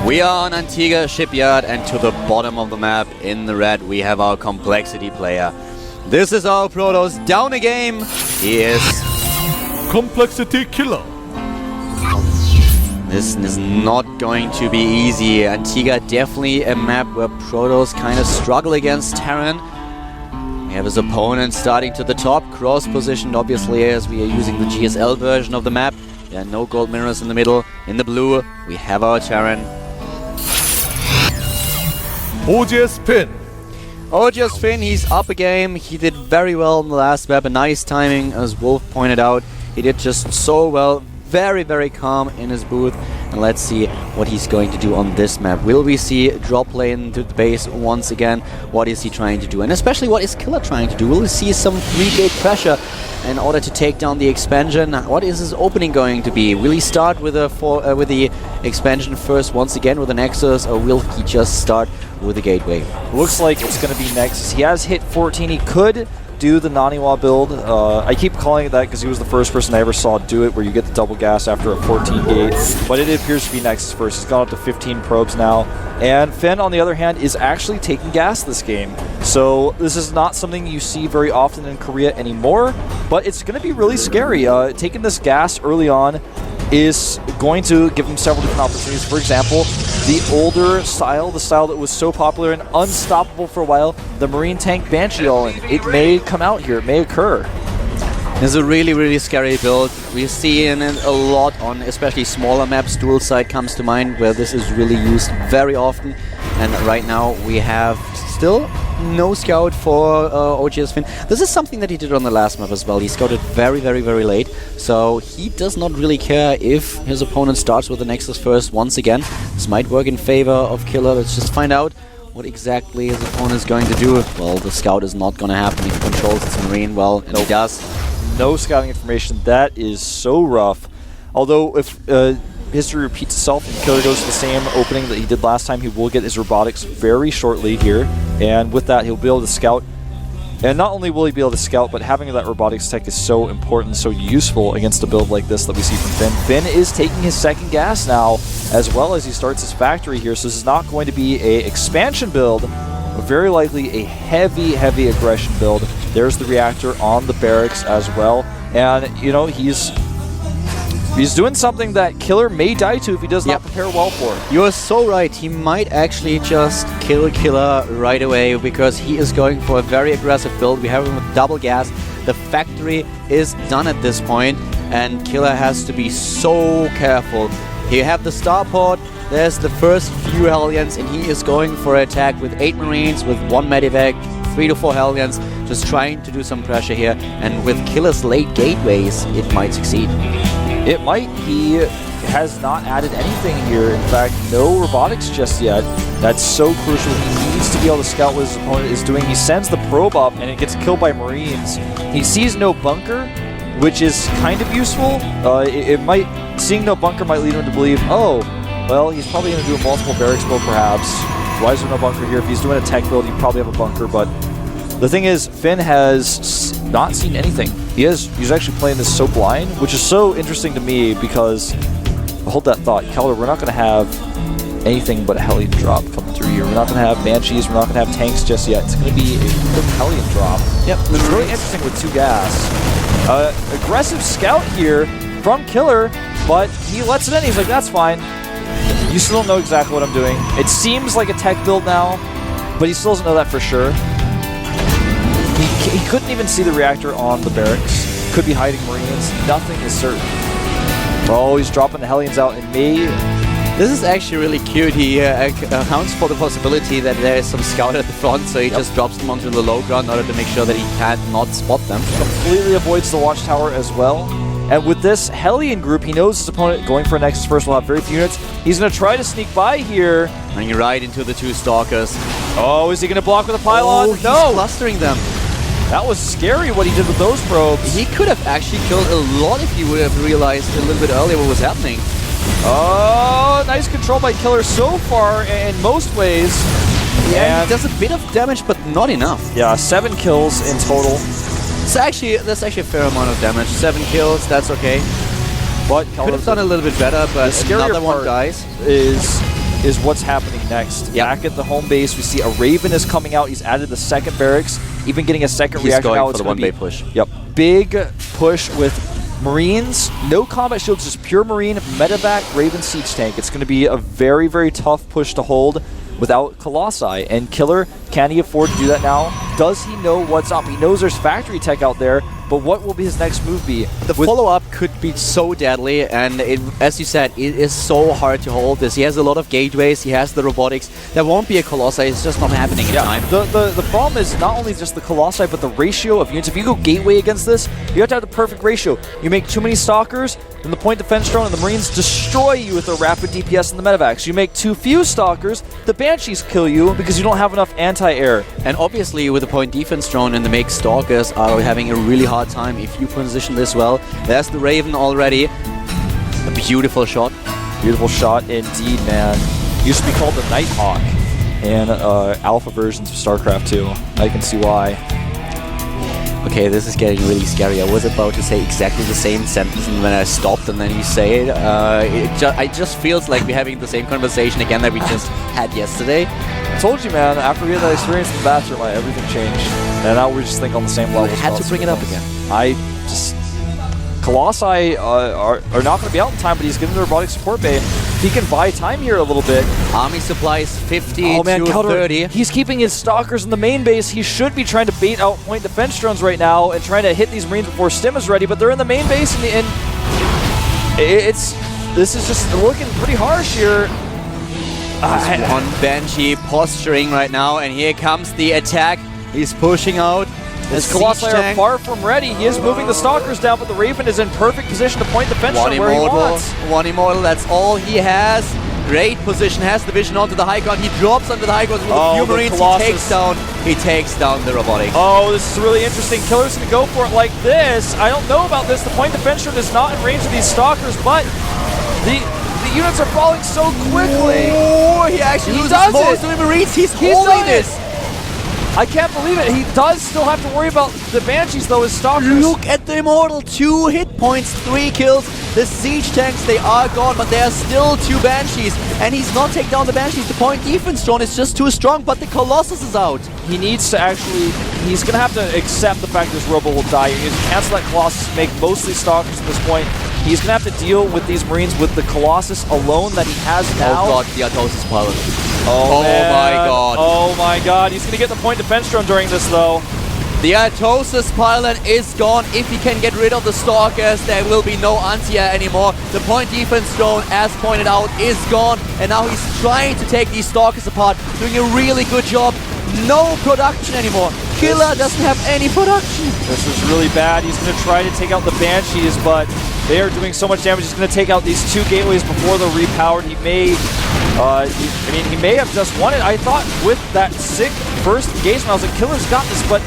We are on Antigua Shipyard, and to the bottom of the map in the red we have our complexity player. This is our Protoss down a game. He is Complexity Killer. This is not going to be easy. Antigua definitely a map where Protoss kind of struggle against Terran. We have his opponent starting to the top, cross-positioned obviously as we are using the GSL version of the map. There are no gold mirrors in the middle. In the blue, we have our Terran. OGS Finn. OGS Finn, he's up a game. He did very well in the last map. A nice timing, as Wolf pointed out. He did just so well. Very, very calm in his booth. And let's see what he's going to do on this map. Will we see drop lane to the base once again? What is he trying to do? And especially, what is Killer trying to do? Will we see some 3-gate pressure in order to take down the expansion? What is his opening going to be? Will he start with the expansion first once again with the Nexus, or will he just start with the gateway? Looks like it's going to be Nexus. He has hit 14. He could do the Naniwa build. I keep calling it that because he was the first person I ever saw do it, where you get the double gas after a 14 gate. But it appears to be Nexus first. He's gone up to 15 probes now. And Finn, on the other hand, is actually taking gas this game. So this is not something you see very often in Korea anymore, but it's going to be really scary. Taking this gas early on is going to give him several different opportunities. For example, the older style, the style that was so popular and unstoppable for a while, the Marine Tank Banshee all-in. It may come out here, it may occur. It's a really, really scary build. We see in it a lot on especially smaller maps. Dual side comes to mind, where this is really used very often. And right now we have still no scout for OGS Finn. This is something that he did on the last map as well. He scouted very, very, very late. So he does not really care if his opponent starts with the Nexus first once again. This might work in favor of Killer. Let's just find out what exactly his opponent is going to do. Well, the scout is not going to happen. If he controls its Marine well, and he does. No scouting information. That is so rough. Although if history repeats itself and Killer goes to the same opening that he did last time, he will get his robotics very shortly here. And with that, he'll be able to scout. And not only will he be able to scout, but having that robotics tech is so important, so useful against a build like this that we see from Finn. Finn is taking his second gas now, as well as he starts his factory here. So this is not going to be an expansion build, but very likely a heavy, heavy aggression build. There's the reactor on the barracks as well. And, you know, he's doing something that Killer may die to if he does not prepare well for it. You are so right. He might actually just kill Killer right away, because he is going for a very aggressive build. We have him with double gas. The factory is done at this point, and Killer has to be so careful. Here you have the starport. There's the first few Hellions, and he is going for an attack with 8 Marines, with 1 Medivac, 3 to 4 Hellions, just trying to do some pressure here. And with Killer's late gateways, it might succeed. It might. He has not added anything here. In fact, no robotics just yet. That's so crucial. He needs to be able to scout what his opponent is doing. He sends the probe up, and it gets killed by Marines. He sees no bunker, which is kind of useful. Seeing no bunker might lead him to believe, oh, well, he's probably going to do a multiple barracks build perhaps. Why is there no bunker here? If he's doing a tech build, he'd probably have a bunker, but the thing is, Finn has not seen anything. He's actually playing this so blind, which is so interesting to me because, hold that thought, Keller, we're not going to have anything but a Hellion drop coming through here. We're not going to have Banshees, we're not going to have tanks just yet. It's going to be a quick Hellion drop. Yep, it's really interesting with 2 gas. Aggressive scout here from Killer, but he lets it in. He's like, that's fine. You still don't know exactly what I'm doing. It seems like a tech build now, but he still doesn't know that for sure. He couldn't even see the reactor on the barracks. Could be hiding Marines. Nothing is certain. Oh, he's dropping the Hellions out in May. This is actually really cute. He accounts for the possibility that there is some scout at the front, so he just drops them onto the low ground in order to make sure that he cannot spot them. Completely avoids the watchtower as well. And with this Hellion group, he knows his opponent going for Nexus first will have very few units. He's going to try to sneak by here. Running right into the 2 Stalkers. Oh, is he going to block with a pylon? Oh, he's clustering them. That was scary what he did with those probes. He could have actually killed a lot if he would have realized a little bit earlier what was happening. Oh, nice control by Killer so far in most ways. Yeah, he does a bit of damage, but not enough. Yeah, 7 kills in total. So that's actually a fair amount of damage. 7 kills, that's okay. But could have done a little bit better, but another one dies. Is is what's happening next. Yep. Back at the home base, we see a Raven is coming out. He's added the second barracks, even getting a second He's reactor going now. for It's the gonna one-bay be- push. Yep, big push with Marines, no combat shields, just pure Marine, medevac, Raven siege tank. It's going to be a very, very tough push to hold without Colossi. And Killer, can he afford to do that now? Does he know what's up? He knows there's factory tech out there, but what will his next move be? The follow-up could be so deadly, and as you said, it is so hard to hold this. He has a lot of gateways, he has the robotics. There won't be a Colossi, it's just not happening in time. The problem is not only just the Colossi, but the ratio of units. If you go gateway against this, you have to have the perfect ratio. You make too many Stalkers, then the point defense drone and the Marines destroy you with their rapid DPS and the medevacs. You make too few Stalkers, the Banshees kill you because you don't have enough anti-air. And obviously with the point defense drone and the make Stalkers are having a really hard time if you position this well. There's the Raven already. A beautiful shot. Beautiful shot indeed, man. Used to be called the Nighthawk in alpha versions of StarCraft II. I can see why. Okay, this is getting really scary. I was about to say exactly the same sentence, and when I stopped and then you say it, it just feels like we're having the same conversation again that we just had yesterday. I told you, man, after we had that experience in the bathroom, everything changed. And now we just think on the same level. I had to bring it up again. Colossi are not going to be out in time, but he's getting the robotic support bay. He can buy time here a little bit. Army supplies 50 Oh man, to Calder, 30. he's keeping his Stalkers in the main base. He should be trying to bait out point defense drones right now and trying to hit these Marines before Stim is ready, but they're in the main base, and this is just looking pretty harsh here. One Banshee posturing right now, and here comes the attack. He's pushing out. His Colossi are far from ready. He is moving the Stalkers down, but the Raven is in perfect position to point defense One from where he wants. One immortal, that's all he has. Great position, has the vision onto the high ground. He drops onto the high ground with a few Marines. He takes down the robotics. Oh, this is really interesting. Killer's going to go for it like this. I don't know about this. The point defense drone is not in range of these Stalkers, but the units are falling so quickly. Oh, he actually loses most of the Marines. He's holding this. I can't believe it. He does still have to worry about the Banshees, though, as Stalkers. Look at the Immortal. 2 hit points, 3 kills. The siege tanks, they are gone, but there are still 2 Banshees. And he's not taking down the Banshees. The point defense drone is just too strong, but the Colossus is out. He needs to actually... He's going to have to accept the fact this Robo will die. He needs to cancel that Colossus, make mostly Stalkers at this point. He's going to have to deal with these Marines with the Colossus alone that he has now. Oh god, the Atosis pilot. Oh my god. Oh my god. He's going to get the point defense drone during this, though. The Atosis pilot is gone. If he can get rid of the Stalkers, there will be no anti-air anymore. The point defense drone, as pointed out, is gone. And now he's trying to take these Stalkers apart, doing a really good job. No production anymore. Killer doesn't have any production. This is really bad. He's going to try to take out the Banshees, but they are doing so much damage. He's going to take out these 2 gateways before they're repowered. He may, he may have just won it. I thought with that sick first engagement, I was like, Killer's got this, but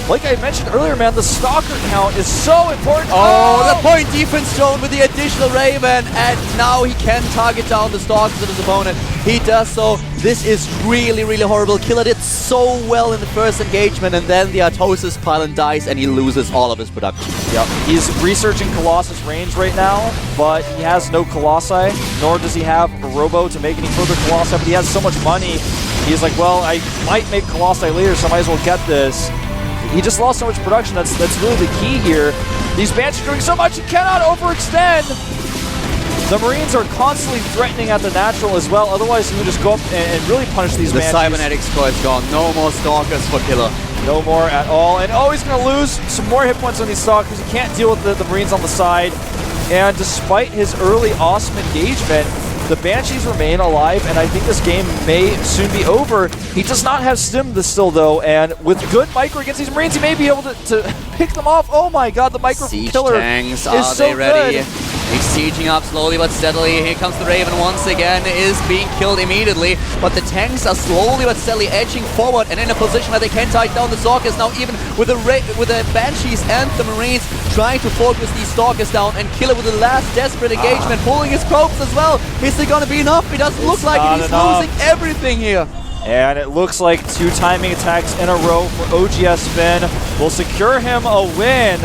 like I mentioned earlier, man, the Stalker count is so important. Oh, the point defense drone with the additional Raven, and now he can target down the Stalkers of his opponent. He does so. This is really, really horrible. Killer did so well in the first engagement, and then the Atosis pylon dies, and he loses all of his production. Yep. He's researching Colossus range right now, but he has no Colossi, nor does he have a Robo to make any further Colossi, but he has so much money. He's like, well, I might make Colossi later, so I might as well get this. He just lost so much production. That's really the key here. These Banshees are doing so much, he cannot overextend. The Marines are constantly threatening at the natural as well. Otherwise, he would just go up and really punish these Banshees. The cybernetics core is gone. No more Stalkers for Killer. No more at all. And oh, he's going to lose some more hit points on these Stalkers. He can't deal with the Marines on the side. And despite his early awesome engagement, the Banshees remain alive, and I think this game may soon be over. He does not have Stim still, though, and with good micro against these Marines, he may be able to pick them off. Oh my god, the micro from Killer tanks, is so ready? good. He's sieging up slowly but steadily. Here comes the Raven once again, is being killed immediately, but the tanks are slowly but steadily edging forward and in a position where they can take down the Stalkers. Now even with the Banshees and the Marines trying to focus these Stalkers down, and Killer with the last desperate engagement, pulling his probes as well. Is it gonna be enough? It doesn't look like it. He's losing everything here. And it looks like 2 timing attacks in a row for OGS Finn will secure him a win.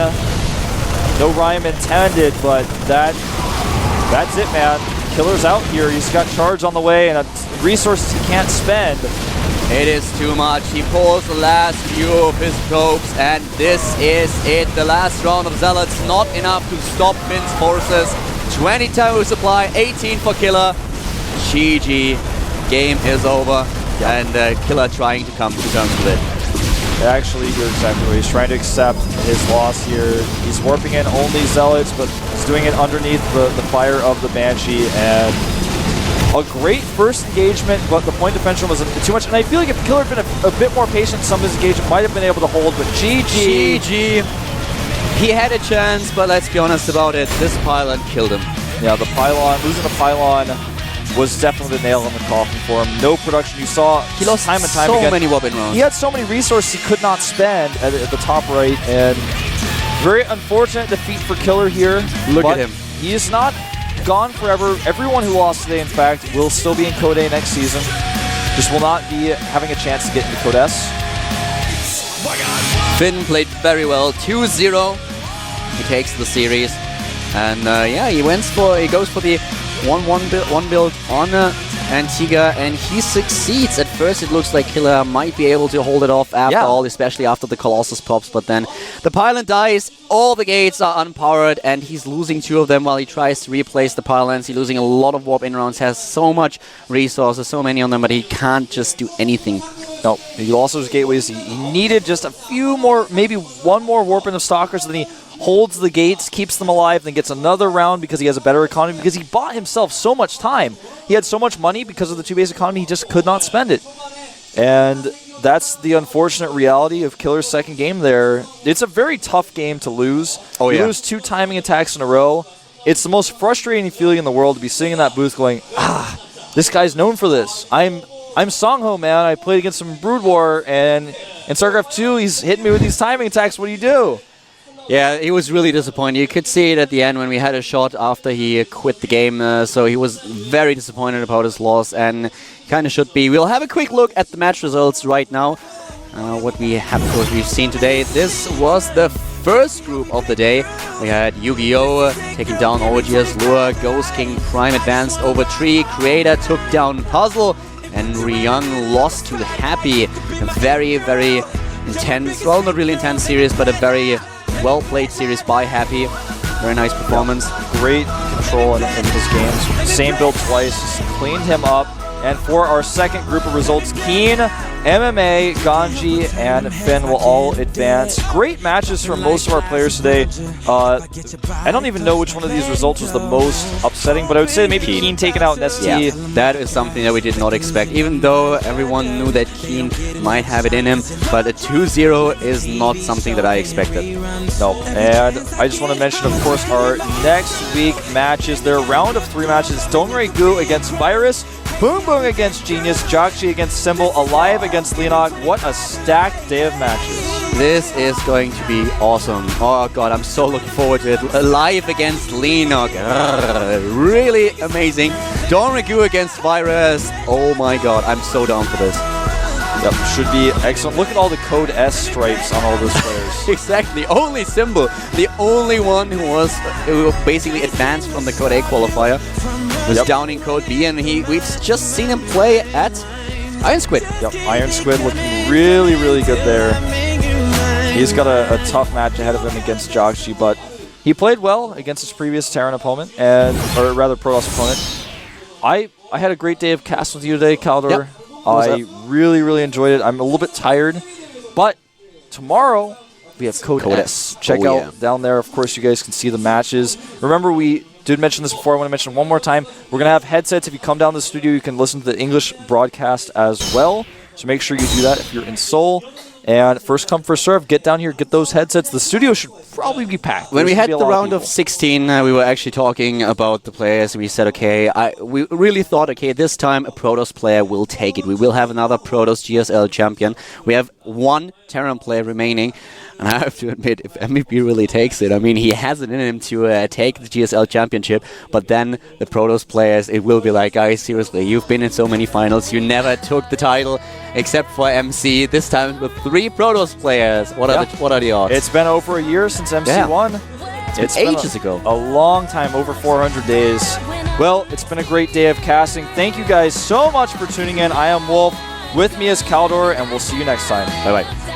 No rhyme intended, but that's it, man. Killer's out here. He's got charge on the way and resources he can't spend. It is too much. He pulls the last few of his probes, and this is it. The last round of Zealots, not enough to stop Finn's forces. 22 supply, 18 for Killer. GG. Game is over. And Killer trying to come to terms with it. Actually, you're exactly right. He's trying to accept his loss here. He's warping in only Zealots, but he's doing it underneath the fire of the Banshee. And a great first engagement, but the point differential was too much. And I feel like if Killer had been a bit more patient, some of his engagement might have been able to hold. But GG. GG. He had a chance, but let's be honest about it. This pylon killed him. Yeah, the pylon, losing the pylon was definitely the nail in the coffin for him. No production. You saw he lost time and time so again. Many weapon rounds. He had so many resources he could not spend at the top right, and very unfortunate defeat for Killer here. Look at him. He is not gone forever. Everyone who lost today, in fact, will still be in Code A next season. Just will not be having a chance to get into Code S. Finn played very well. 2-0. He takes the series. And yeah, he goes for the 1 build on Antigua, and he succeeds. At first it looks like Killer might be able to hold it off after all, especially after the Colossus pops, but then the pylon dies, all the gates are unpowered, and he's losing 2 of them while he tries to replace the pylons. He's losing a lot of warp in rounds, has so much resources, so many on them, but he can't just do anything. No, he lost those gateways. He needed just a few more, maybe one more warp in of Stalkers, then he holds the gates, keeps them alive, then gets another round because he has a better economy, because he bought himself so much time. He had so much money because of the 2-base economy, he just could not spend it. And that's the unfortunate reality of Killer's second game there. It's a very tough game to lose. Oh, you lose 2 timing attacks in a row. It's the most frustrating feeling in the world to be sitting in that booth going, this guy's known for this. I'm Songho, man. I played against him in Brood War, and in StarCraft II, he's hitting me with these timing attacks. What do you do? Yeah, he was really disappointed. You could see it at the end when we had a shot after he quit the game. So he was very disappointed about his loss, and kind of should be. We'll have a quick look at the match results right now. What we have, of course, we've seen today. This was the first group of the day. We had Yu-Gi-Oh! Taking down OGS Lure, Ghost King Prime advanced over Tree, Creator took down Puzzle, and Ryung lost to Happy. A very, very intense, well, not really intense series, but a very well-played series by Happy. Very nice performance. Great control in his games. Same build twice, cleaned him up. And for our second group of results, Keen, MMA, Ganji, and Finn will all advance. Great matches from most of our players today. I don't even know which one of these results was the most upsetting, but I would say maybe Keen taking out an ST. Yeah, that is something that we did not expect, even though everyone knew that Keen might have it in him, but a 2-0 is not something that I expected. No, and I just want to mention, of course, our next week matches. Their round of 3 matches. Dongray Gu against Virus, Boom Boom against Genius, Jakshi against Symbol, Alive against Leonog. What a stacked day of matches. This is going to be awesome. Oh god, I'm so looking forward to it. Alive against Leonog. Really amazing. Dongray against Virus. Oh my god, I'm so down for this. Yep, should be excellent. Look at all the Code S stripes on all those players. Exactly. Only Symbol, the only one who basically advanced from the Code A qualifier, was down in Code B, and we've just seen him play at Iron Squid. Yep, Iron Squid looking really, really good there. He's got a tough match ahead of him against Jakshi, but he played well against his previous Terran opponent, or rather Protoss opponent. I had a great day of casting with you today, Kaldor. Yep. I really, really enjoyed it. I'm a little bit tired, but tomorrow we have Code S. Check out down there. Of course, you guys can see the matches. Remember, we did mention this before. I want to mention one more time. We're going to have headsets. If you come down to the studio, you can listen to the English broadcast as well. So make sure you do that if you're in Seoul. And first come, first serve. Get down here, get those headsets. The studio should probably be packed. When we had the round of 16, we were actually talking about the players. We said, okay, we really thought, okay, this time a Protoss player will take it. We will have another Protoss GSL champion. We have 1 Terran player remaining. And I have to admit, if MVP really takes it, I mean, he has it in him to take the GSL championship, but then the Protoss players, it will be like, guys, seriously, you've been in so many finals, you never took the title, except for MC, this time with 3 Protoss players. What are the odds? It's been over a year since MC won. It's been ages ago. A long time, over 400 days. Well, it's been a great day of casting. Thank you guys so much for tuning in. I am Wolf. With me is Caldor, and we'll see you next time. Bye-bye.